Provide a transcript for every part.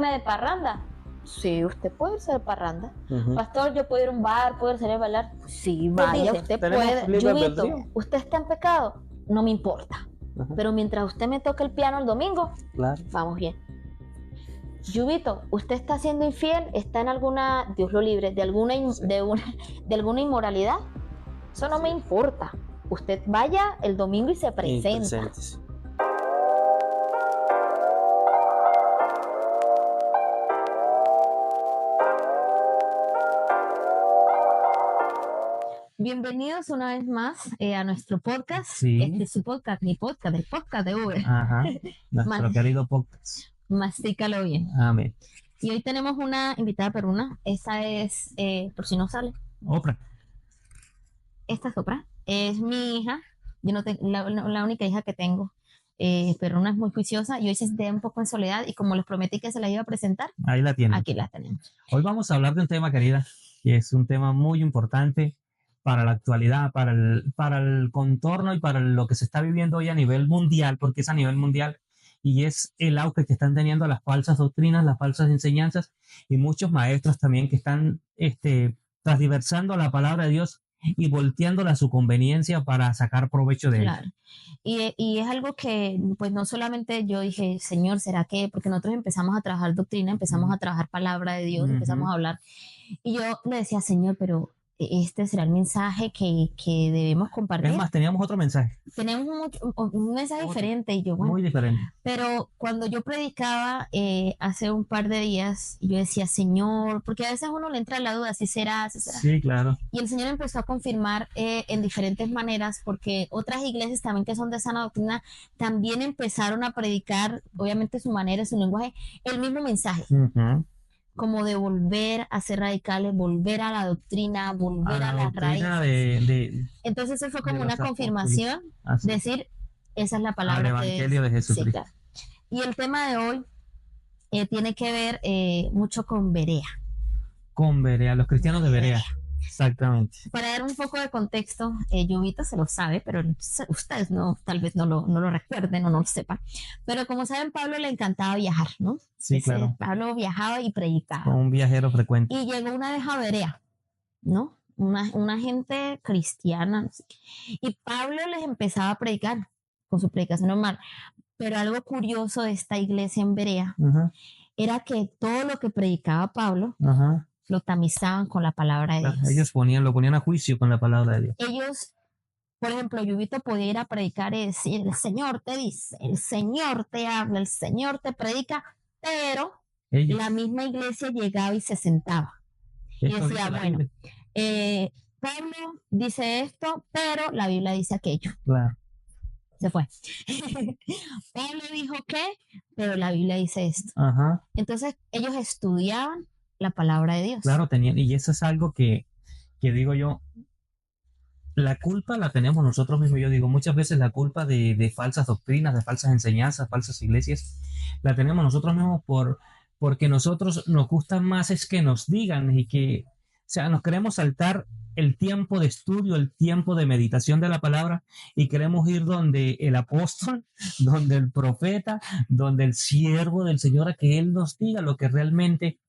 irme de parranda? Sí, usted puede irse de parranda. Pastor, yo puedo ir a un bar, puedo salir a bailar. Sí, vaya, usted puede. Yubito, ¿usted está en pecado? No me importa. Pero mientras usted me toque el piano el domingo, claro, vamos bien. Yubito, ¿usted está siendo infiel? ¿Está en alguna, Dios lo libre, de alguna inmoralidad? Eso no me importa. Usted vaya el domingo y se presenta. Bienvenidos una vez más a nuestro podcast. Sí. Este es su podcast, mi podcast, el podcast de Uber. Ajá, nuestro querido podcast. Mastícalo bien. Amén. Y hoy tenemos una invitada perruna. Esa es, por si no sale, Oprah. Esta es Oprah. Es mi hija. Yo no tengo, la única hija que tengo. Perruna es muy juiciosa y hoy se siente un poco en soledad y como les prometí que se la iba a presentar, ahí la tienen. Aquí la tenemos. Hoy vamos a hablar de un tema, querida, que es un tema muy importante para la actualidad, para el contorno y para lo que se está viviendo hoy a nivel mundial, porque es a nivel mundial, y es el auge que están teniendo las falsas doctrinas, las falsas enseñanzas, y muchos maestros también que están transversando la palabra de Dios y volteándola a su conveniencia para sacar provecho de Claro. Y es algo que, pues no solamente yo dije, Señor, ¿será que? Porque nosotros empezamos a trabajar doctrina, empezamos a trabajar palabra de Dios, empezamos a hablar, y yo le decía, Señor, pero este será el mensaje que debemos compartir. Es más, teníamos otro mensaje. Tenemos un mensaje diferente y yo, bueno. Muy diferente. Pero cuando yo predicaba hace un par de días, yo decía, Señor, porque a veces uno le entra la duda, si será, si será. Sí, claro. Y el Señor empezó a confirmar en diferentes maneras, porque otras iglesias también que son de sana doctrina, también empezaron a predicar, obviamente su manera, su lenguaje, el mismo mensaje. Como de volver a ser radicales, volver a la doctrina, volver a las raíces. Entonces eso fue como una confirmación, decir, esa es la palabra. Al Evangelio de Jesucristo. Sí, claro. Y el tema de hoy tiene que ver mucho con Berea. Con Berea, los cristianos de Berea. Exactamente. Para dar un poco de contexto, Yubito se lo sabe, pero ustedes no, tal vez no lo recuerden o no lo sepan. Pero como saben, Pablo le encantaba viajar, ¿no? Sí, claro. Pablo viajaba y predicaba. Como un viajero frecuente. Y llegó una vez a Berea, ¿no? Una gente cristiana, no sé qué. Y Pablo les empezaba a predicar con su predicación normal. Pero algo curioso de esta iglesia en Berea era que todo lo que predicaba Pablo lo tamizaban con la palabra de Dios. Ellos lo ponían a juicio con la palabra de Dios. Ellos, por ejemplo, Yubito podía ir a predicar y decir, el Señor te dice, el Señor te habla, el Señor te predica, pero la misma iglesia llegaba y se sentaba. Y decía, bueno, Pablo dice esto, pero la Biblia dice aquello. Claro. Se fue. Pablo dijo que, pero la Biblia dice esto. Entonces, ellos estudiaban la palabra de Dios. Claro, tenían, y eso es algo que digo yo, la culpa la tenemos nosotros mismos. Yo digo, muchas veces la culpa de falsas doctrinas, de falsas enseñanzas, falsas iglesias, la tenemos nosotros mismos porque nosotros nos gusta más es que nos digan y que, o sea, nos queremos saltar el tiempo de estudio, el tiempo de meditación de la palabra y queremos ir donde el apóstol, donde el profeta, donde el siervo del Señor a que Él nos diga lo que realmente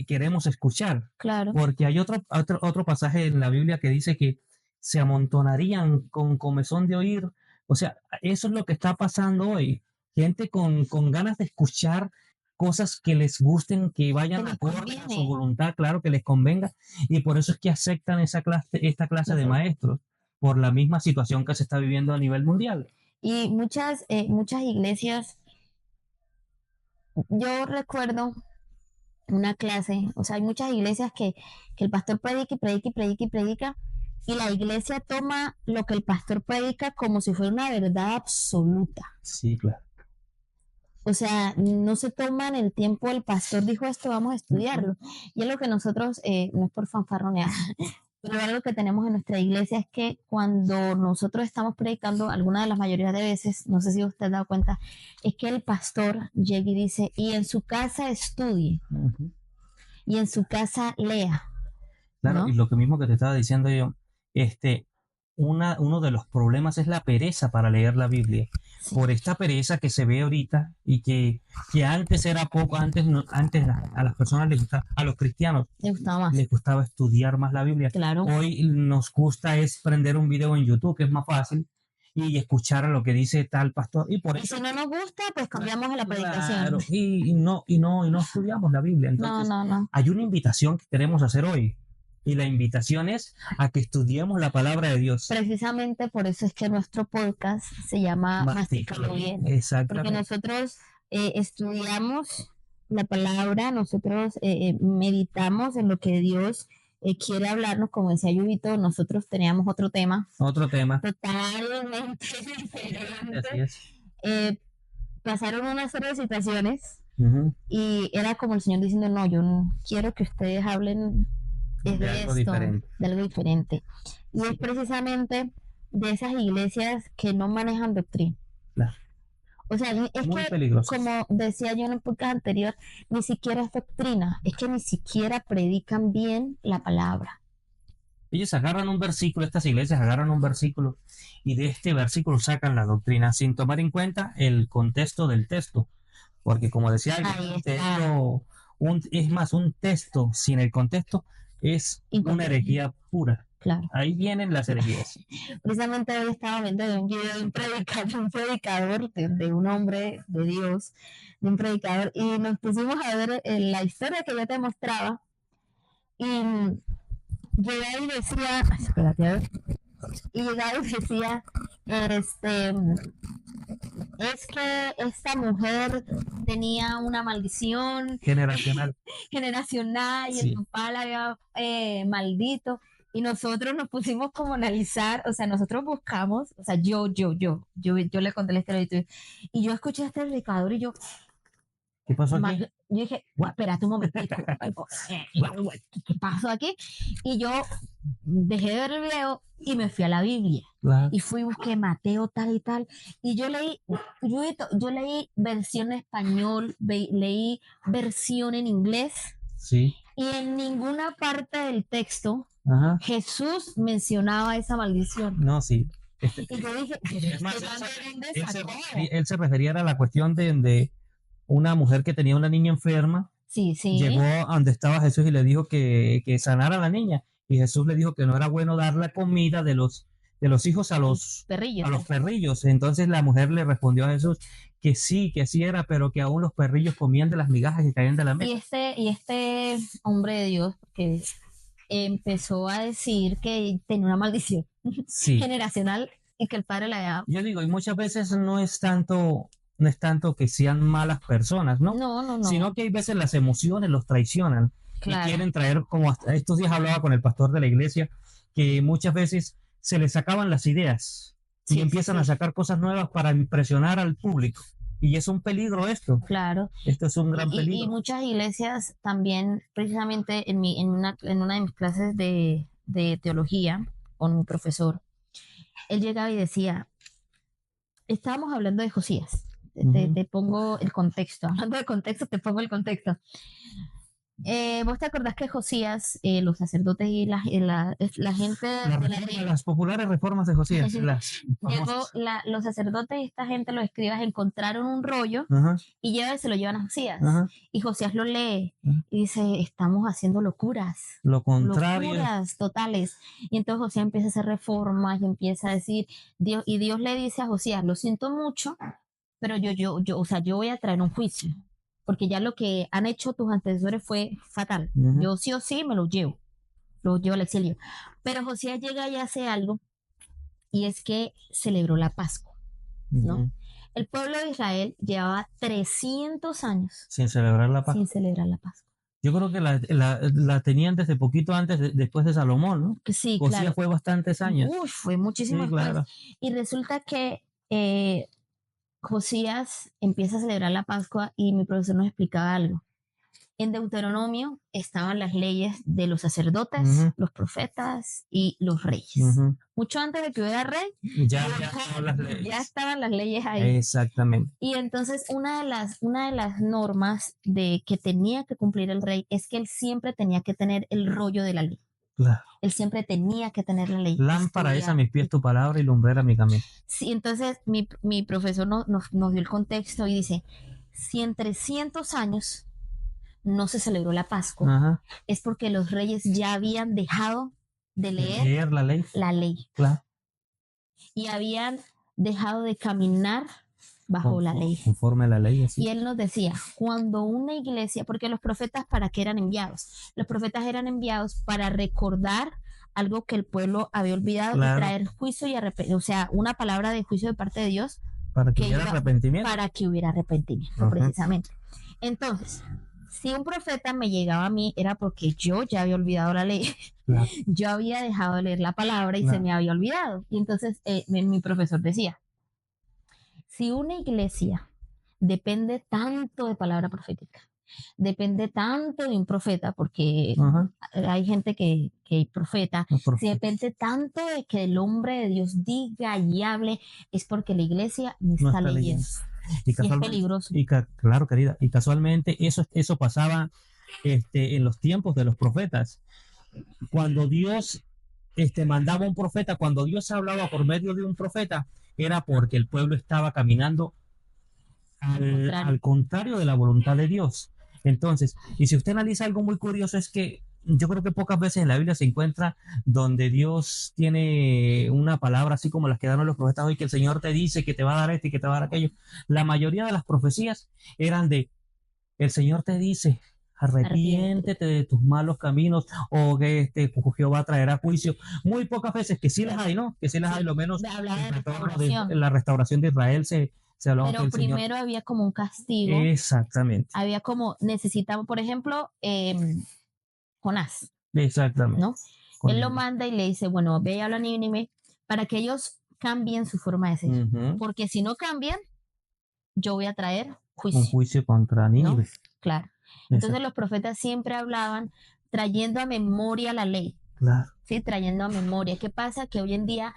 queremos escuchar. Claro. Porque hay otro pasaje en la Biblia que dice que se amontonarían con comezón de oír. O sea, eso es lo que está pasando hoy. Gente con ganas de escuchar cosas que les gusten, que vayan acorde a su voluntad, claro, que les convenga. Y por eso es que aceptan esta clase de maestros, por la misma situación que se está viviendo a nivel mundial. Y muchas iglesias, yo recuerdo una clase, o sea, hay muchas iglesias que el pastor predica y predica y predica y predica, y la iglesia toma lo que el pastor predica como si fuera una verdad absoluta. Sí, claro. O sea, no se toman el tiempo, el pastor dijo esto, vamos a estudiarlo. Y es lo que nosotros, no es por fanfarronear, pero algo que tenemos en nuestra iglesia es que cuando nosotros estamos predicando, alguna de las mayorías de veces, no sé si usted ha dado cuenta, es que el pastor llega y dice, y en su casa estudie, y en su casa lea. Claro, ¿no? Y lo que mismo que te estaba diciendo yo, uno de los problemas es la pereza para leer la Biblia. Sí. Por esta pereza que se ve ahorita y que antes era poco, antes a las personas les gustaba, a los cristianos les gustaba estudiar más la Biblia. Claro. Hoy nos gusta es prender un video en YouTube, que es más fácil, y escuchar a lo que dice tal pastor. Y por eso, si no nos gusta, pues cambiamos a la predicación. Claro, y no estudiamos la Biblia. Entonces, no. Hay una invitación que queremos hacer hoy. Y la invitación es a que estudiemos la palabra de Dios. Precisamente por eso es que nuestro podcast se llama Mastícalo Bien. Exactamente. Porque nosotros estudiamos la palabra, nosotros meditamos en lo que Dios quiere hablarnos. Como decía Yubito, nosotros teníamos otro tema. Totalmente diferente. Así es. Pasaron una serie de situaciones y era como el Señor diciendo, no, yo no quiero que ustedes hablen de algo diferente. Y es precisamente de esas iglesias que no manejan doctrina. Claro. O sea, es muy que, peligroso. Como decía yo en el podcast anterior, ni siquiera es doctrina, es que ni siquiera predican bien la palabra. Ellos agarran un versículo, estas iglesias agarran un versículo y de este versículo sacan la doctrina sin tomar en cuenta el contexto del texto. Porque como decía, un texto sin el contexto es una herejía pura. Claro. Ahí vienen las herejías. Precisamente hoy estaba viendo un video de un predicador, de un hombre de Dios, de un predicador, y nos pusimos a ver la historia que yo te mostraba, y llegaba y decía, es que esta mujer tenía una maldición generacional y el papá la había maldito, y nosotros nos pusimos como a analizar, o sea, nosotros buscamos, o sea, yo le conté la historia y yo escuché a este predicador y yo, ¿qué pasó aquí? Yo dije, espérate un momentito, ¿qué pasó aquí? Y yo dejé de ver el video y me fui a la Biblia. Claro. Y fui y busqué Mateo tal y tal. Y yo leí versión en español, leí versión en inglés. Sí. Y en ninguna parte del texto Jesús mencionaba esa maldición. No, sí. Y yo dije, él se refería a la cuestión de una mujer que tenía una niña enferma. Sí. Llegó a donde estaba Jesús y le dijo que sanara a la niña. Y Jesús le dijo que no era bueno dar la comida de los hijos a los perrillos. Entonces la mujer le respondió a Jesús que sí era, pero que aún los perrillos comían de las migajas y caían de la mesa. Y este hombre de Dios que empezó a decir que tenía una maldición generacional y que el padre la había... Yo digo, y muchas veces no es tanto que sean malas personas, ¿no? No. Sino que hay veces las emociones los traicionan. Claro. Y quieren traer, como estos días hablaba con el pastor de la iglesia, que muchas veces se les sacaban las ideas y empiezan a sacar cosas nuevas para impresionar al público. Y es un peligro esto. Claro. Esto es un gran peligro. Y muchas iglesias también, precisamente en una de mis clases de teología con mi profesor, él llegaba y decía, estábamos hablando de Josías. Te pongo el contexto. Hablando de contexto, te pongo el contexto. ¿Vos te acordás que Josías, los sacerdotes y la gente las populares reformas de Josías, los sacerdotes y esta gente, los escribas, encontraron un rollo y se lo llevan a Josías, y Josías lo lee y dice, estamos haciendo locuras, lo contrario, locuras totales. Y entonces Josías empieza a hacer reformas y empieza a decir, Dios le dice a Josías, lo siento mucho, pero yo voy a traer un juicio, porque ya lo que han hecho tus antecesores fue fatal. Yo sí o sí me lo llevo al exilio. Pero Josías llega y hace algo, y es que celebró la Pascua, ¿no? El pueblo de Israel llevaba 300 años sin celebrar la Pascua. Yo creo que la tenían desde poquito antes, después de Salomón, ¿no? Sí, Josías claro. Fue bastantes años. Fue muchísimo después. Claro. Y resulta que Josías empieza a celebrar la Pascua y mi profesor nos explicaba algo. En Deuteronomio estaban las leyes de los sacerdotes, los profetas y los reyes. Mucho antes de que hubiera rey, ya estaban las leyes ahí. Exactamente. Y entonces una de las normas que tenía que cumplir el rey es que él siempre tenía que tener el rollo de la ley. Claro. Él siempre tenía que tener la ley. Lámpara es a mis pies tu palabra y lumbrera mi camino. Sí, entonces mi profesor nos dio el contexto y dice, si en 300 años no se celebró la Pascua, Ajá. es porque los reyes ya habían dejado de leer la ley. La ley. Claro. Y habían dejado de caminar bajo la ley. Conforme a la ley. Así. Y él nos decía, cuando una iglesia, porque los profetas, ¿para qué eran enviados? Los profetas eran enviados para recordar algo que el pueblo había olvidado, claro, y traer juicio y arrepentimiento, o sea, una palabra de juicio de parte de Dios. Para que hubiera arrepentimiento. Para que hubiera arrepentimiento, precisamente. Entonces, si un profeta me llegaba a mí, era porque yo ya había olvidado la ley. Claro. Yo había dejado de leer la palabra y se me había olvidado. Y entonces mi profesor decía, si una iglesia depende tanto de palabra profética, depende tanto de un profeta, porque hay gente que profeta, si depende tanto de que el hombre de Dios diga y hable, es porque la iglesia no está leyendo. Y es peligroso. Claro, querida, y casualmente eso pasaba en los tiempos de los profetas. Cuando Dios mandaba un profeta, cuando Dios hablaba por medio de un profeta, era porque el pueblo estaba caminando al contrario de la voluntad de Dios. Entonces, y si usted analiza algo muy curioso, es que yo creo que pocas veces en la Biblia se encuentra donde Dios tiene una palabra así como las que dan los profetas hoy, que el Señor te dice que te va a dar esto y que te va a dar aquello. La mayoría de las profecías eran de, el Señor te dice, arrepiéntete de tus malos caminos, o que Jehová traerá juicio. Muy pocas veces, que sí las hay, ¿no? Que sí las hay, lo menos en la restauración de Israel se hablaba. Pero primero había como un castigo. Exactamente. Había como, necesitamos, por ejemplo, Jonás. Exactamente. ¿No? Él lo manda y le dice, bueno, ve y habla a Nínive para que ellos cambien su forma de ser. Porque si no cambian, yo voy a traer juicio. Un juicio contra Nínive. ¿No? Claro. Entonces los profetas siempre hablaban trayendo a memoria la ley. Claro. Sí, trayendo a memoria. ¿Qué pasa? Que hoy en día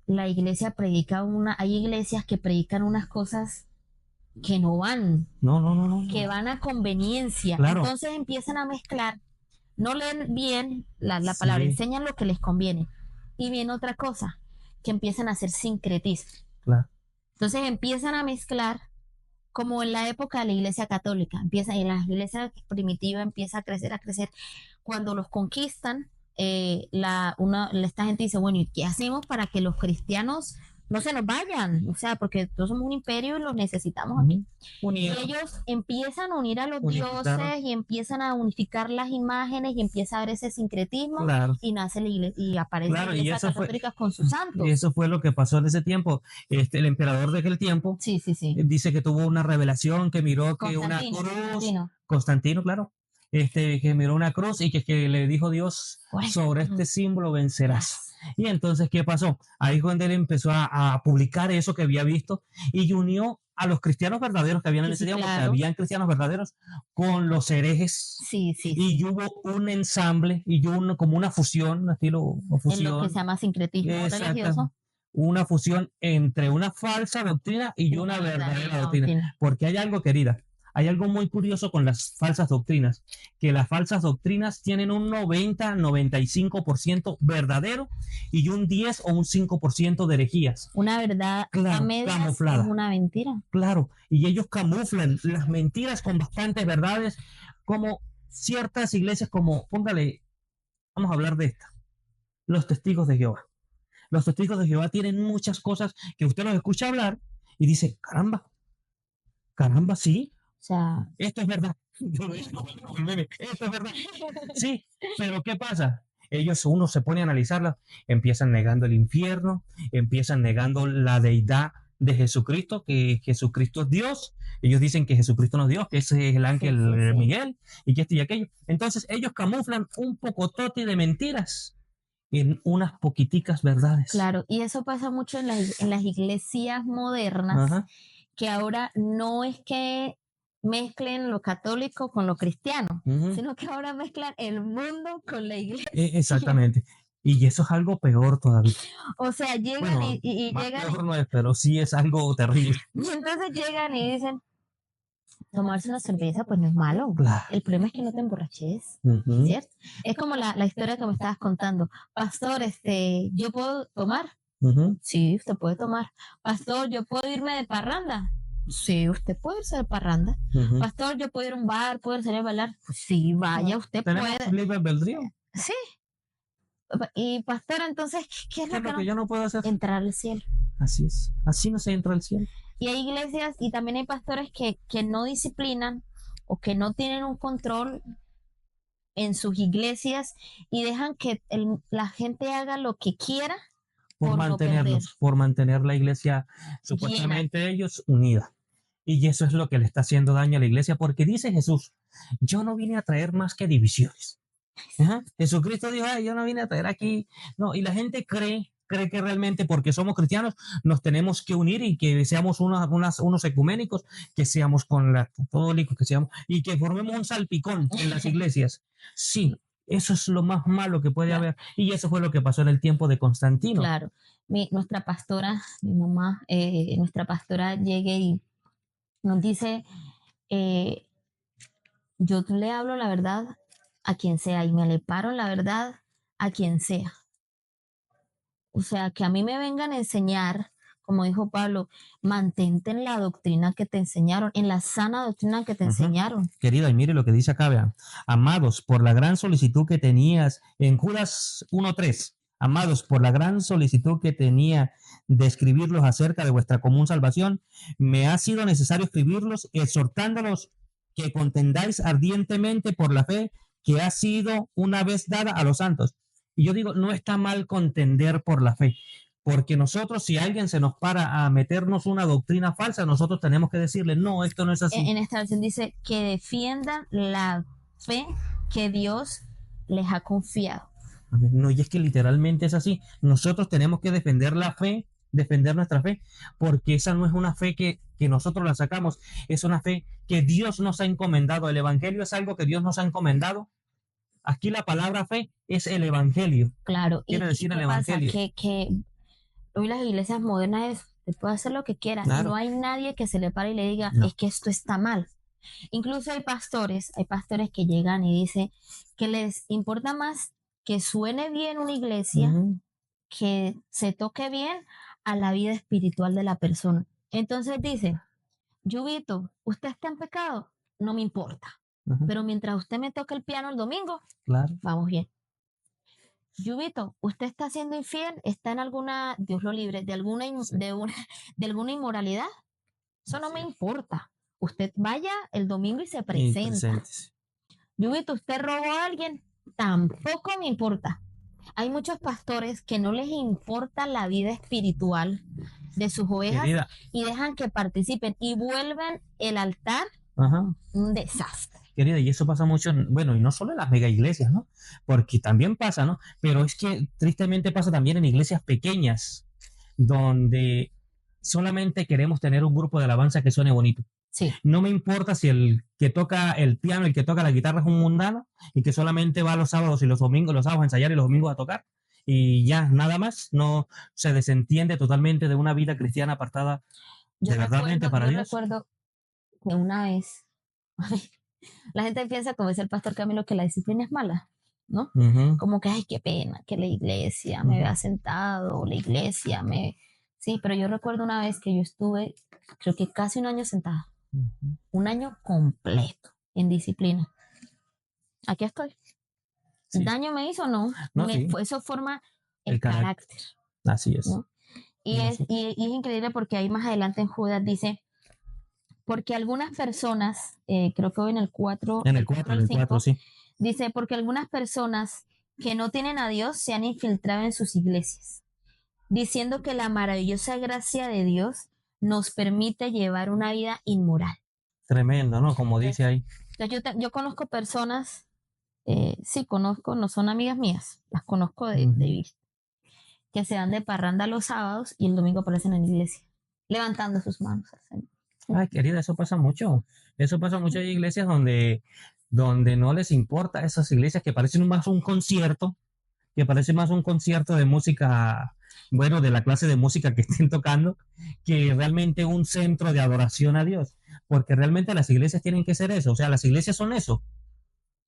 la iglesia predica hay iglesias que predican unas cosas que no van. No. Que van a conveniencia. Claro. Entonces empiezan a mezclar. No leen bien la palabra, enseñan lo que les conviene. Y viene otra cosa, que empiezan a hacer sincretismo. Claro. Entonces empiezan a mezclar, como en la época de la iglesia católica, en la iglesia primitiva empieza a crecer. Cuando los conquistan, esta gente dice, bueno, ¿y qué hacemos para que los cristianos no se nos vayan? O sea, porque todos somos un imperio y los necesitamos aquí. Y ellos empiezan a unir a los dioses y empiezan a unificar las imágenes y empieza a haber ese sincretismo. Claro. Y nace la iglesia y aparece la iglesia católica con sus santos. Y eso fue lo que pasó en ese tiempo. El emperador de aquel tiempo dice que tuvo una revelación, que miró que una cruz, Constantino, claro, que miró una cruz y que le dijo Dios, sobre este símbolo vencerás. Y entonces, ¿qué pasó? Ahí cuando él empezó a publicar eso que había visto y unió a los cristianos verdaderos que habían en ese tiempo, porque habían cristianos verdaderos, con los herejes. Y hubo un ensamble y hubo como una fusión, en lo que se llama sincretismo religioso. Una fusión entre una falsa doctrina y una verdadera doctrina. Porque hay algo, querida, hay algo muy curioso con las falsas doctrinas, que las falsas doctrinas tienen un 90-95% verdadero y un 10 o un 5% de herejías. Una verdad a medias camuflada. Es una mentira. Claro, y ellos camuflan las mentiras con bastantes verdades, como ciertas iglesias como, vamos a hablar de esta, los testigos de Jehová. Los testigos de Jehová tienen muchas cosas que usted los escucha hablar y dice, caramba, sí. O sea, esto es verdad. Esto es verdad. Sí, pero ¿qué pasa? Uno se pone a analizarla, empiezan negando el infierno, empiezan negando la deidad de Jesucristo, que Jesucristo es Dios. Ellos dicen que Jesucristo no es Dios, que ese es el ángel Miguel, y que esto y aquello. Entonces ellos camuflan un pocotote de mentiras en unas poquiticas verdades. Claro, y eso pasa mucho en las iglesias modernas, que ahora no es que mezclen lo católico con lo cristiano, sino que ahora mezclan el mundo con la iglesia. Exactamente. Y eso es algo peor todavía. O sea, llegan y más llegan. Peor no es, pero sí es algo terrible. Y entonces llegan y dicen, tomarse una cerveza pues no es malo. Claro. El problema es que no te emborraches, ¿cierto? Es como la historia que me estabas contando. Pastor, ¿yo puedo tomar? Sí, usted puede tomar. Pastor, ¿yo puedo irme de parranda? Sí, usted puede irse de parranda. Pastor, ¿yo puedo ir a un bar? ¿Puedo salir a bailar? Pues sí, vaya, usted ¿Tenemos puede. libre albedrío? Sí. Y pastor, entonces, ¿qué es lo que yo no puedo hacer? Entrar al cielo. Así es. Así no se entra al cielo. Y hay iglesias y también hay pastores que no disciplinan o que no tienen un control en sus iglesias y dejan que la gente haga lo que quiera por mantenerlos, por mantener la iglesia supuestamente ellos unida. Y eso es lo que le está haciendo daño a la iglesia, porque dice Jesús, yo no vine a traer más que divisiones. Jesucristo dijo, yo no vine a traer aquí. No, y la gente cree que realmente porque somos cristianos nos tenemos que unir y que seamos unos ecuménicos, que seamos con los católicos, que seamos y que formemos un salpicón en las iglesias. Sí, eso es lo más malo que puede haber. Y eso fue lo que pasó en el tiempo de Constantino. Claro. Nuestra pastora, mi mamá, nuestra pastora llegue y nos dice, yo le hablo la verdad a quien sea y me le paro la verdad a quien sea. O sea, que a mí me vengan a enseñar, como dijo Pablo, mantente en la doctrina que te enseñaron, en la sana doctrina que te enseñaron. Querida, y mire lo que dice acá, vean. Amados, por la gran solicitud que tenías, en Judas 1:3, amados, por la gran solicitud que tenía de escribirlos acerca de vuestra común salvación, me ha sido necesario escribirlos, exhortándolos que contendáis ardientemente por la fe que ha sido una vez dada a los santos. Y yo digo, no está mal contender por la fe, porque nosotros, si alguien se nos para a meternos una doctrina falsa, nosotros tenemos que decirle, no, esto no es así. En esta versión dice que defiendan la fe que Dios les ha confiado. No, y es que literalmente es así. Nosotros tenemos que defender la fe, defender nuestra fe, porque esa no es una fe que nosotros la sacamos, es una fe que Dios nos ha encomendado. El evangelio es algo que Dios nos ha encomendado. Aquí la palabra fe es el evangelio. Claro. Quiere decir el evangelio. Que hoy las iglesias modernas te puede hacer lo que quieras. Claro. No hay nadie que se le pare y le diga, es que esto está mal. Incluso hay pastores que llegan y dicen que les importa más que suene bien una iglesia, que se toque bien a la vida espiritual de la persona. Entonces dice, Yubito, ¿usted está en pecado? No me importa. Pero mientras usted me toque el piano el domingo, claro, vamos bien. Yubito, ¿usted está siendo infiel? ¿Está en alguna, Dios lo libre, de alguna inmoralidad? Eso no me importa. Usted vaya el domingo y se presenta. Yubito, ¿usted robó a alguien? Tampoco me importa. Hay muchos pastores que no les importa la vida espiritual de sus ovejas, querida, y dejan que participen y vuelven el altar un desastre. Querida, y eso pasa mucho, bueno, y no solo en las mega iglesias, ¿no? Porque también pasa, ¿no? Pero es que tristemente pasa también en iglesias pequeñas, donde solamente queremos tener un grupo de alabanza que suene bonito. Sí. No me importa si el que toca el piano, el que toca la guitarra es un mundano y que solamente va los sábados y los domingos, los sábados a ensayar y los domingos a tocar. Y ya, nada más, no se desentiende totalmente de una vida cristiana apartada de verdaderamente para Dios. Yo recuerdo que una vez la gente piensa, como dice el pastor Camilo, que la disciplina es mala, ¿no? Como que, ay, qué pena que la iglesia me vea sentado, la iglesia me... Sí, pero yo recuerdo una vez que yo estuve, creo que casi un año sentada, un año completo en disciplina. Aquí estoy. Sí. ¿Daño me hizo? No. Sí. Eso forma el carácter. Así es. ¿No? Y es increíble porque ahí más adelante en Judas dice, porque algunas personas, creo que hoy en el 4, en el 4, sí. Dice, porque algunas personas que no tienen a Dios se han infiltrado en sus iglesias, diciendo que la maravillosa gracia de Dios nos permite llevar una vida inmoral. Tremendo, ¿no? Como dice ahí. Entonces, yo conozco personas, sí conozco, no son amigas mías, las conozco de vista, que se dan de parranda los sábados y el domingo aparecen en la iglesia, levantando sus manos al Señor. Ay, querida, eso pasa mucho. Eso pasa mucho en iglesias donde no les importa, esas iglesias que parecen más un concierto, de música, bueno, de la clase de música que estén tocando, que realmente un centro de adoración a Dios. porque realmente las iglesias tienen que ser eso, o sea, las iglesias son eso.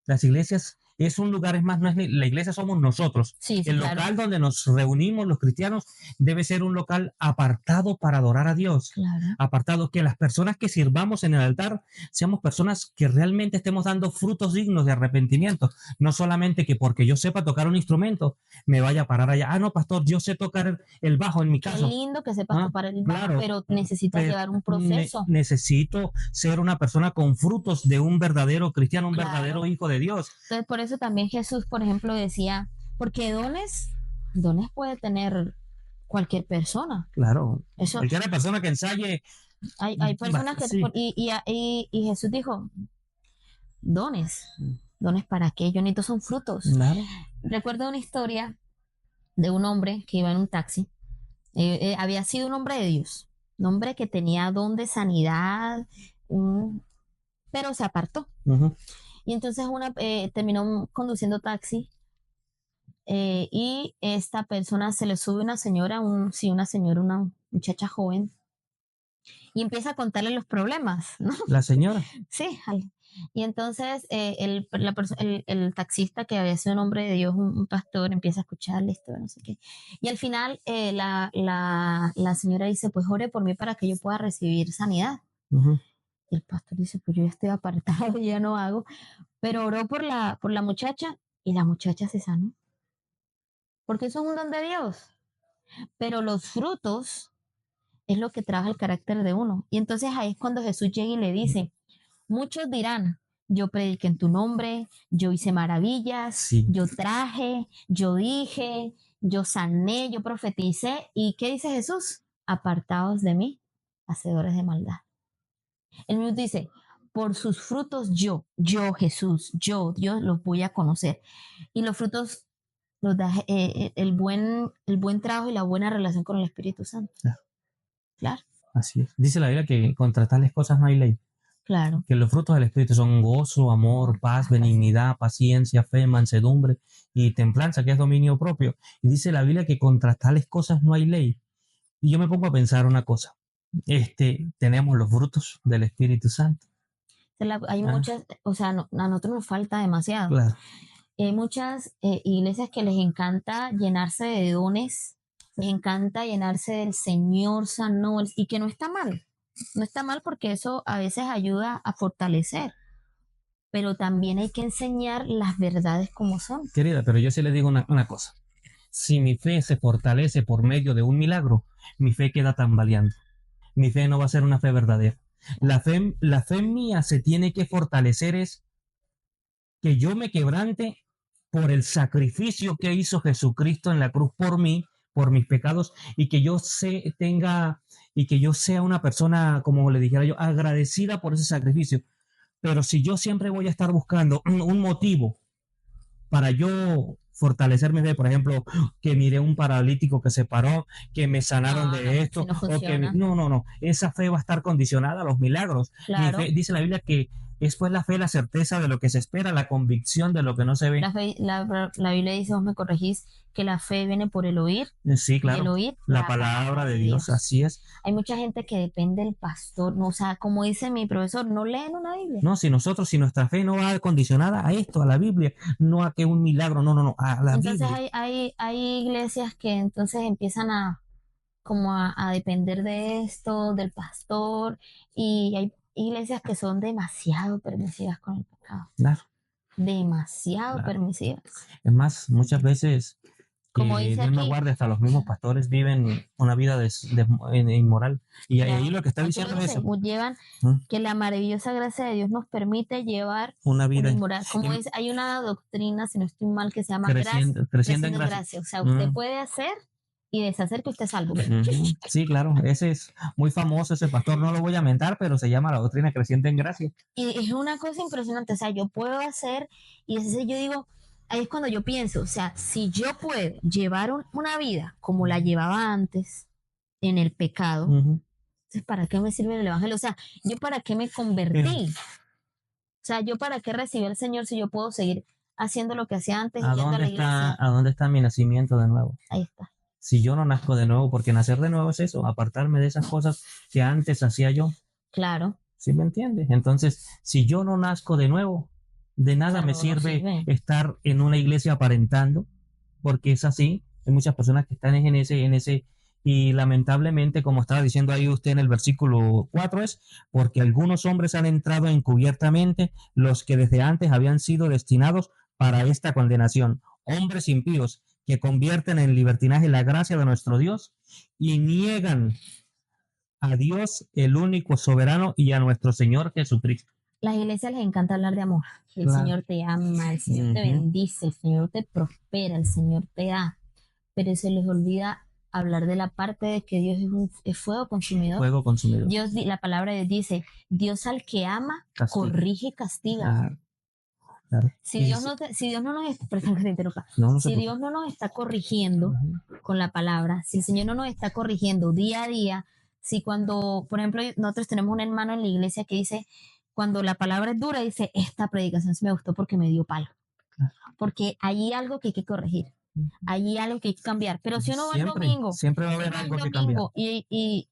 Las iglesias es un lugar, es más, no es la iglesia somos nosotros. Sí, el claro. local donde nos reunimos los cristianos debe ser un local apartado para adorar a Dios. Claro. Apartado, que las personas que sirvamos en el altar seamos personas que realmente estemos dando frutos dignos de arrepentimiento. No solamente que porque yo sepa tocar un instrumento me vaya a parar allá. Ah, no, pastor, yo sé tocar el bajo en mi caso. Qué lindo que sepas tocar el bajo, claro, pero necesitas llevar un proceso. Necesito ser una persona con frutos de un verdadero cristiano, un verdadero hijo de Dios. Entonces, por eso también Jesús, por ejemplo, decía, porque dones puede tener cualquier persona. Claro, cualquier persona que ensaye. Hay personas que... Sí. Y Jesús dijo, dones para qué, yo necesito son frutos. Claro. Recuerdo una historia de un hombre que iba en un taxi, había sido un hombre de Dios, un hombre que tenía don de sanidad, pero se apartó. Y entonces terminó conduciendo taxi y esta persona se le sube una muchacha joven, y empieza a contarle los problemas, ¿no? La señora. Sí. Y entonces el taxista, que había sido un hombre de Dios, un pastor, empieza a escucharle esto, no sé qué. Y al final la señora dice, pues ore por mí para que yo pueda recibir sanidad. Y el pastor dice, pues yo ya estoy apartado, ya no hago. Pero oró por la muchacha y la muchacha se sanó. Porque eso es un don de Dios. Pero los frutos es lo que trabaja el carácter de uno. Y entonces ahí es cuando Jesús llega y le dice, muchos dirán, yo prediqué en tu nombre, yo hice maravillas, sí, yo traje, yo dije, yo sané, yo profeticé. ¿Y qué dice Jesús? Apartados de mí, hacedores de maldad. Él mismo dice, por sus frutos yo Jesús, Dios los voy a conocer. Y los frutos los da el buen trabajo y la buena relación con el Espíritu Santo. Claro. Así es. Dice la Biblia que contra tales cosas no hay ley. Claro. Que los frutos del Espíritu son gozo, amor, paz, benignidad, paciencia, fe, mansedumbre y templanza, que es dominio propio. Y dice la Biblia que contra tales cosas no hay ley. Y yo me pongo a pensar una cosa. Tenemos los frutos del Espíritu Santo. Hay muchas, o sea, a nosotros nos falta demasiado. Claro. Hay muchas iglesias que les encanta llenarse de dones, les encanta llenarse del Señor sanó, y que no está mal. No está mal, porque eso a veces ayuda a fortalecer. Pero también hay que enseñar las verdades como son. Querida, pero yo sí le digo una cosa. Si mi fe se fortalece por medio de un milagro, mi fe queda tambaleando. Mi fe no va a ser una fe verdadera. La fe mía se tiene que fortalecer es que yo me quebrante por el sacrificio que hizo Jesucristo en la cruz por mí, por mis pecados, y que yo sea una persona, como le dijera yo, agradecida por ese sacrificio. Pero si yo siempre voy a estar buscando un motivo para yo fortalecer mi fe, por ejemplo, que miré un paralítico que se paró, que me sanaron de esto, no, esa fe va a estar condicionada a los milagros. Claro. Mi fe, dice la Biblia que es pues la fe, la certeza de lo que se espera, la convicción de lo que no se ve. La Biblia dice, vos me corregís, que la fe viene por el oír. Sí, claro. El oír la palabra de Dios, así es. Hay mucha gente que depende del pastor, no, o sea, como dice mi profesor, no leen una Biblia. No, si nuestra fe no va condicionada a esto, a la Biblia, no a que un milagro, no, a la Biblia. Entonces hay iglesias que entonces empiezan a depender de esto, del pastor, y hay iglesias que son demasiado permisivas con el pecado. Claro. Demasiado permisivas. Es más, muchas veces, como dice Dios me guarde, hasta los mismos pastores viven una vida inmoral. Y ahí lo que está diciendo es eso. Llevan que la maravillosa gracia de Dios nos permite llevar una vida inmoral. Como dice, hay una doctrina, si no estoy mal, que se llama creciendo en gracia. O sea, usted puede hacer y deshacer que usted es salvo. Sí, claro, ese es muy famoso, ese pastor, no lo voy a mentar, pero se llama la doctrina creciente en gracia. Y es una cosa impresionante, o sea, yo puedo hacer, y entonces yo digo, ahí es cuando yo pienso, o sea, si yo puedo llevar una vida como la llevaba antes, en el pecado, entonces ¿para qué me sirve el evangelio? O sea, ¿yo para qué me convertí? O sea, ¿yo para qué recibí al Señor si yo puedo seguir haciendo lo que hacía antes? ¿A dónde está mi nacimiento de nuevo? Ahí está. Si yo no nazco de nuevo, porque nacer de nuevo es eso, apartarme de esas cosas que antes hacía yo. Claro. ¿Sí me entiendes? Entonces, si yo no nazco de nuevo, de nada me sirve estar en una iglesia aparentando, porque es así. Hay muchas personas que están en ese, y lamentablemente, como estaba diciendo ahí usted en el versículo 4, es porque algunos hombres han entrado encubiertamente, los que desde antes habían sido destinados para esta condenación, hombres impíos que convierten en libertinaje la gracia de nuestro Dios y niegan a Dios, el único soberano, y a nuestro Señor Jesucristo. Las iglesias les encanta hablar de amor. El Señor te ama, el Señor te bendice, el Señor te prospera, el Señor te da. Pero se les olvida hablar de la parte de que Dios es fuego consumidor. Fuego consumidor. La palabra de Dios dice, Dios al que ama, corrige y castiga. Claro. Si Dios no nos está corrigiendo con la palabra, si el Señor no nos está corrigiendo día a día, si cuando, por ejemplo, nosotros tenemos un hermano en la iglesia que dice, cuando la palabra es dura, dice, esta predicación sí me gustó porque me dio palo. Porque hay algo que hay que corregir, hay algo que hay que cambiar. Pero si uno va el domingo, siempre va a haber algo que cambiar. Y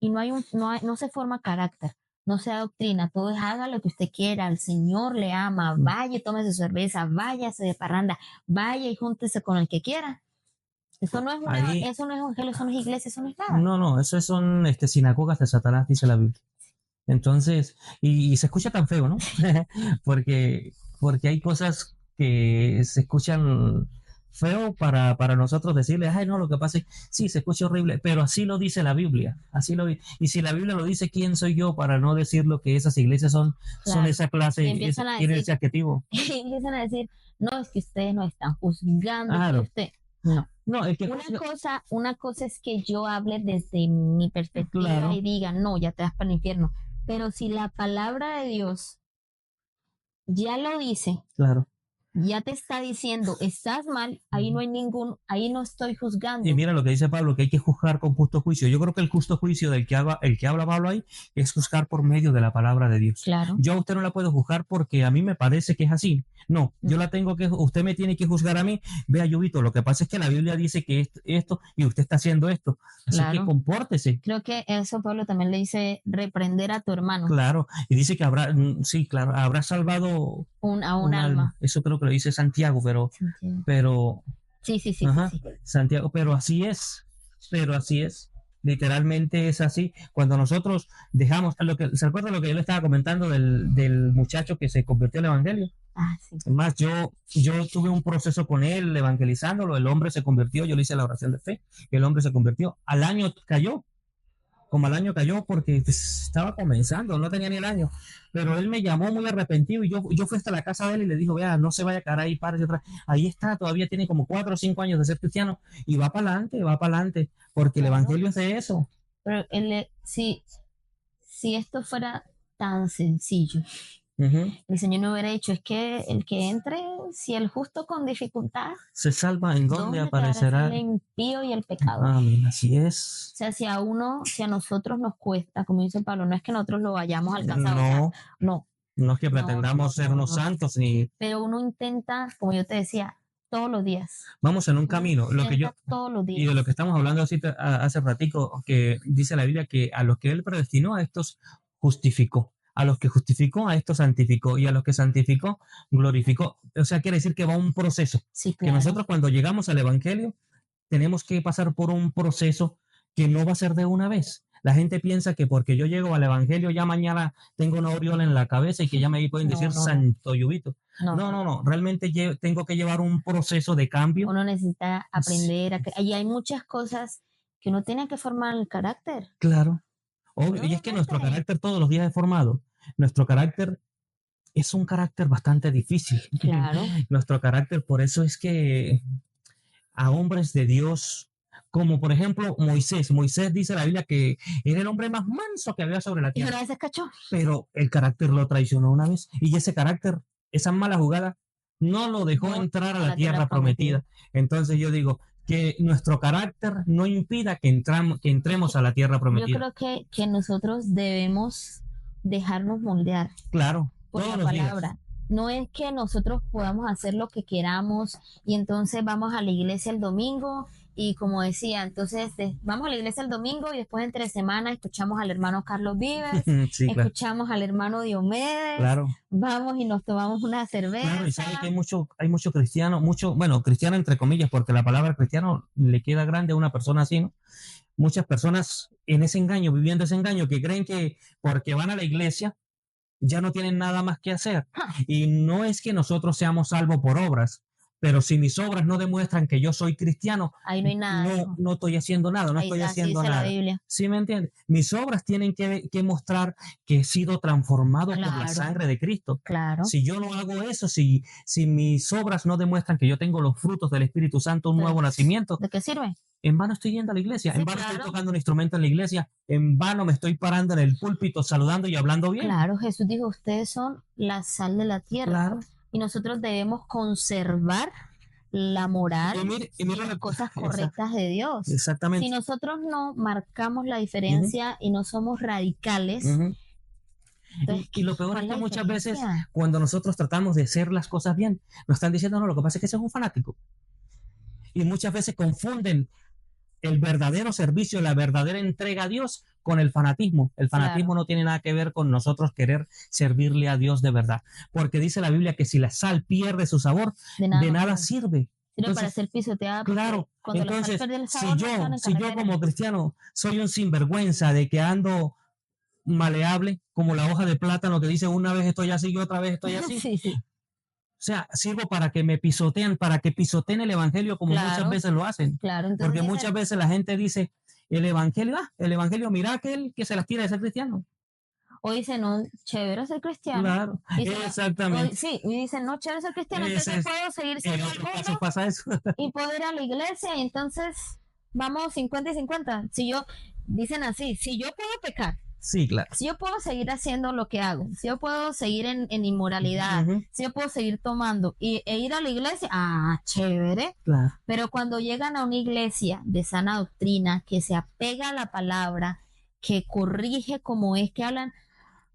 no se forma carácter, no se adoctrina, todo es haga lo que usted quiera, el Señor le ama, vaya y tome su cerveza, váyase de parranda, vaya y júntese con el que quiera. Eso no es evangelio, eso no es iglesia, eso no es nada. No, eso son sinagogas de Satanás, dice la Biblia. Entonces, y se escucha tan feo, ¿no? porque hay cosas que se escuchan feo para nosotros decirle, ay, no, lo que pasa es, sí, se escucha horrible, pero así lo dice la Biblia, y si la Biblia lo dice, ¿quién soy yo para no decir lo que esas iglesias son esa clase, tienen ese adjetivo? Empiezan a decir, no, es que ustedes no están juzgando, usted, no, es que una cosa es que yo hable desde mi perspectiva y diga, no, ya te vas para el infierno. Pero si la palabra de Dios ya lo dice, ya te está diciendo, estás mal, ahí no estoy juzgando. Y mira lo que dice Pablo, que hay que juzgar con justo juicio. Yo creo que el justo juicio del que habla Pablo ahí es juzgar por medio de la palabra de Dios. Claro. Yo a usted no la puedo juzgar porque a mí me parece que es así. No, yo la tengo que, usted me tiene que juzgar a mí. Vea, Yubito, lo que pasa es que la Biblia dice que esto y usted está haciendo esto. Así que compórtese. Creo que eso Pablo también le dice reprender a tu hermano. Claro, y dice que habrá salvado a un alma. Eso creo que lo dice Santiago, pero sí. Santiago, pero así es. Literalmente es así. Cuando nosotros dejamos ¿se acuerda lo que yo le estaba comentando del muchacho que se convirtió al evangelio? Sí. Además, yo tuve un proceso con él evangelizándolo, el hombre se convirtió, yo le hice la oración de fe, y el hombre se convirtió. Al año cayó porque estaba comenzando, no tenía ni el año, pero él me llamó muy arrepentido y yo fui hasta la casa de él y le dijo, vea, no se vaya a quedar ahí, párese atrás, ahí está, todavía tiene como 4 o 5 años de ser cristiano y va para adelante, porque el evangelio es de eso. Pero si esto fuera tan sencillo, el Señor no hubiera dicho, es que el que entre, si el justo con dificultad se salva, ¿en dónde aparecerá el impío y el pecador? Amén, así es. O sea, si a nosotros nos cuesta, como dice Pablo, no es que nosotros lo vayamos a alcanzar. No es que pretendamos ser unos santos ni. Pero uno intenta, como yo te decía, todos los días. Vamos en un camino, todos los días. Y de lo que estamos hablando hace ratico, que dice la Biblia que a los que él predestinó, a estos justificó. A los que justificó, a estos santificó, y a los que santificó, glorificó. O sea, quiere decir que va un proceso. Sí, claro. Que nosotros cuando llegamos al evangelio tenemos que pasar por un proceso que no va a ser de una vez. La gente piensa que porque yo llego al evangelio ya mañana tengo una aureola en la cabeza y que ya me pueden decir santo Yubito. No. Realmente tengo que llevar un proceso de cambio. Uno necesita aprender. Y hay muchas cosas que uno tiene que formar el carácter. Claro. Obvio, y es que nuestro carácter todos los días es formado. Nuestro carácter es un carácter bastante difícil. Claro. Nuestro carácter, por eso es que a hombres de Dios, como por ejemplo Moisés dice la Biblia que era el hombre más manso que había sobre la tierra. Y una vez se cachó. Pero el carácter lo traicionó una vez. Y ese carácter, esa mala jugada, no lo dejó entrar a la tierra prometida. Entonces yo digo, que nuestro carácter no impida que entremos a la tierra prometida. Yo creo que nosotros debemos dejarnos moldear. Claro, por la palabra. No es que nosotros podamos hacer lo que queramos y entonces vamos a la iglesia el domingo Y como decía, entonces vamos a la iglesia el domingo y después entre semana escuchamos al hermano Carlos Vives, Sí, claro. escuchamos al hermano Diomedes, Claro. vamos y nos tomamos una cerveza. Claro, y sabe que hay mucho cristiano, bueno, cristiano entre comillas, porque la palabra cristiano le queda grande a una persona así, ¿no? Muchas personas en ese engaño, viviendo ese engaño, que creen que porque van a la iglesia ya no tienen nada más que hacer. Y no es que nosotros seamos salvos por obras, pero si mis obras no demuestran que yo soy cristiano, ahí no hay nada. No estoy haciendo nada, no estoy haciendo nada. La Biblia. ¿Sí me entiendes? Mis obras tienen que mostrar que he sido transformado por la sangre de Cristo. Claro. Si yo no hago eso, si mis obras no demuestran que yo tengo los frutos del Espíritu Santo, un nuevo nacimiento, ¿de qué sirve? En vano estoy yendo a la iglesia, en vano estoy tocando un instrumento en la iglesia, en vano me estoy parando en el púlpito saludando y hablando bien. Claro, Jesús dijo, ustedes son la sal de la tierra. Claro. Y nosotros debemos conservar la moral y las cosas correctas de Dios. Exactamente. Si nosotros no marcamos la diferencia y no somos radicales, entonces, y lo peor es que muchas veces cuando nosotros tratamos de hacer las cosas bien, nos están diciendo, no, lo que pasa es que ese es un fanático. Y muchas veces confunden el verdadero servicio, la verdadera entrega a Dios con el fanatismo. El fanatismo no tiene nada que ver con nosotros querer servirle a Dios de verdad. Porque dice la Biblia que si la sal pierde su sabor, de nada sirve. Entonces, para ser pisoteada. Claro, entonces, si yo como cristiano soy un sinvergüenza de que ando maleable, como la hoja de plátano que dice una vez estoy así y otra vez estoy así. Sí. O sea, sirvo para que me pisoteen, para que pisoteen el evangelio como muchas veces lo hacen. Claro, entonces porque muchas veces la gente dice, el evangelio, mira aquel que se las tira de ser cristiano. O dicen, no, chévere ser cristiano. Claro, exactamente. Sí, y dicen, no, chévere ser cristiano, entonces puedo seguir siendo caso pasa eso. Y puedo ir a la iglesia y entonces vamos 50 y 50. Dicen así, si yo puedo pecar, sí, claro. Si yo puedo seguir haciendo lo que hago, si yo puedo seguir en inmoralidad, si yo puedo seguir tomando e ir a la iglesia, chévere. Claro. Pero cuando llegan a una iglesia de sana doctrina, que se apega a la palabra, que corrige como es que hablan,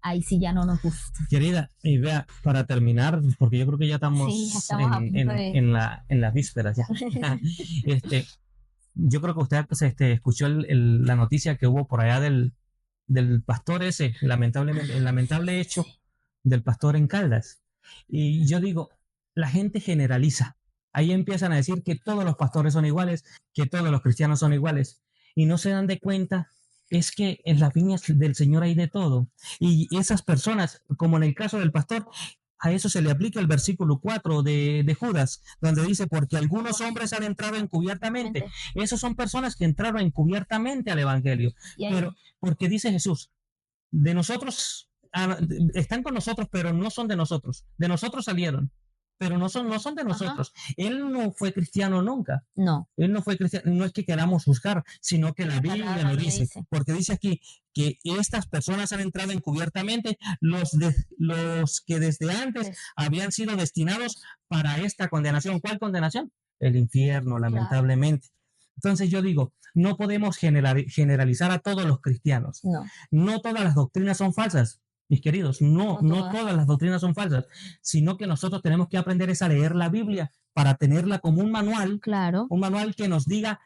ahí sí ya no nos gusta. Querida, y vea, para terminar, porque yo creo que ya estamos en las vísperas ya. Yo creo que usted escuchó la noticia que hubo por allá del pastor ese, el lamentable hecho del pastor en Caldas. Y yo digo, la gente generaliza. Ahí empiezan a decir que todos los pastores son iguales, que todos los cristianos son iguales. Y no se dan de cuenta, es que en las viñas del Señor hay de todo. Y esas personas, como en el caso del pastor, a eso se le aplica el versículo 4 de Judas, donde dice, porque algunos hombres han entrado encubiertamente. Esos son personas que entraron encubiertamente al evangelio. Pero porque dice Jesús, de nosotros, están con nosotros, pero no son de nosotros salieron, pero no son de nosotros. Él no fue cristiano nunca. No. Él no fue cristiano, no es que queramos juzgar, sino que la Biblia lo dice. Porque dice aquí que estas personas han entrado encubiertamente, los que desde antes habían sido destinados para esta condenación. ¿Cuál condenación? El infierno, lamentablemente. Entonces yo digo, no podemos generalizar a todos los cristianos. No todas las doctrinas son falsas. Mis queridos, no todas las doctrinas son falsas, sino que nosotros tenemos que aprender a leer la Biblia para tenerla como un manual, un manual que nos diga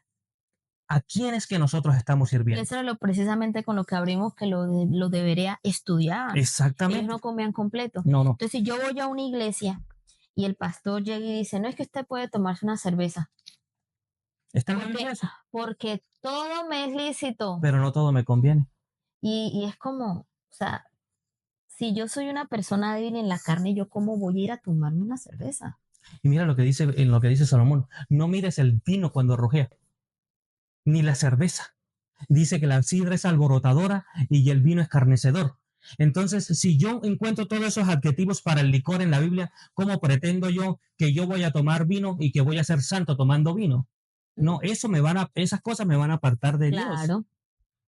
a quién es que nosotros estamos sirviendo. Eso era precisamente con lo que abrimos, que lo debería estudiar. Exactamente. Ellos no comían completo. No. Entonces, si yo voy a una iglesia y el pastor llega y dice, no es que usted puede tomarse una cerveza. ¿Está en la Biblia eso? Porque todo me es lícito. Pero no todo me conviene. Y es como, o sea, si yo soy una persona débil en la carne, ¿yo cómo voy a ir a tomarme una cerveza? Y mira lo que dice Salomón. No mires el vino cuando rojea, ni la cerveza. Dice que la sidra es alborotadora y el vino escarnecedor. Entonces, si yo encuentro todos esos adjetivos para el licor en la Biblia, ¿cómo pretendo yo que yo voy a tomar vino y que voy a ser santo tomando vino? No, esas cosas me van a apartar de Dios.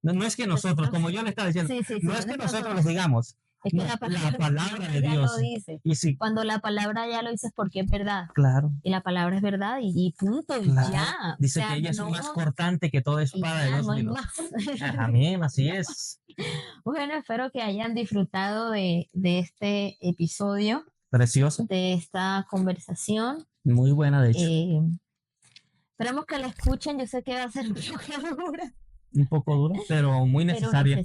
No es que nosotros, como yo le estaba diciendo, no es que nosotros los digamos. Es que la palabra de Dios lo dice. Y cuando la palabra ya lo dices porque es verdad. Claro. Y la palabra es verdad y punto. Claro. Y ya. Dice que ella es más cortante que toda espada de dos filos. Amén, así es. Bueno, espero que hayan disfrutado de este episodio. Precioso. De esta conversación. Muy buena, de hecho. Esperemos que la escuchen. Yo sé que va a ser un poco dura, pero muy necesaria.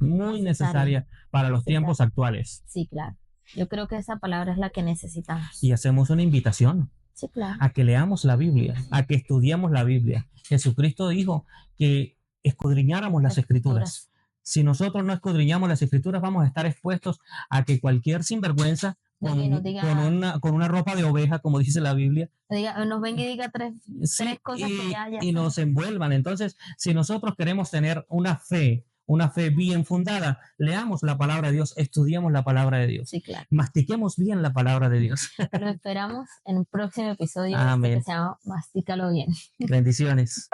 Muy necesaria para los tiempos actuales. Sí, claro. Yo creo que esa palabra es la que necesitamos. Y hacemos una invitación. Sí, claro. A que leamos la Biblia, a que estudiemos la Biblia. Jesucristo dijo que escudriñáramos las escrituras. Si nosotros no escudriñamos las escrituras, vamos a estar expuestos a que cualquier sinvergüenza con una ropa de oveja, como dice la Biblia, nos venga y diga tres cosas que ya y nos envuelvan. Entonces, si nosotros queremos tener una fe bien fundada, leamos la palabra de Dios, estudiemos la palabra de Dios. Sí, claro. Mastiquemos bien la palabra de Dios. Lo esperamos en un próximo episodio que se llama Mastícalo Bien. Bendiciones.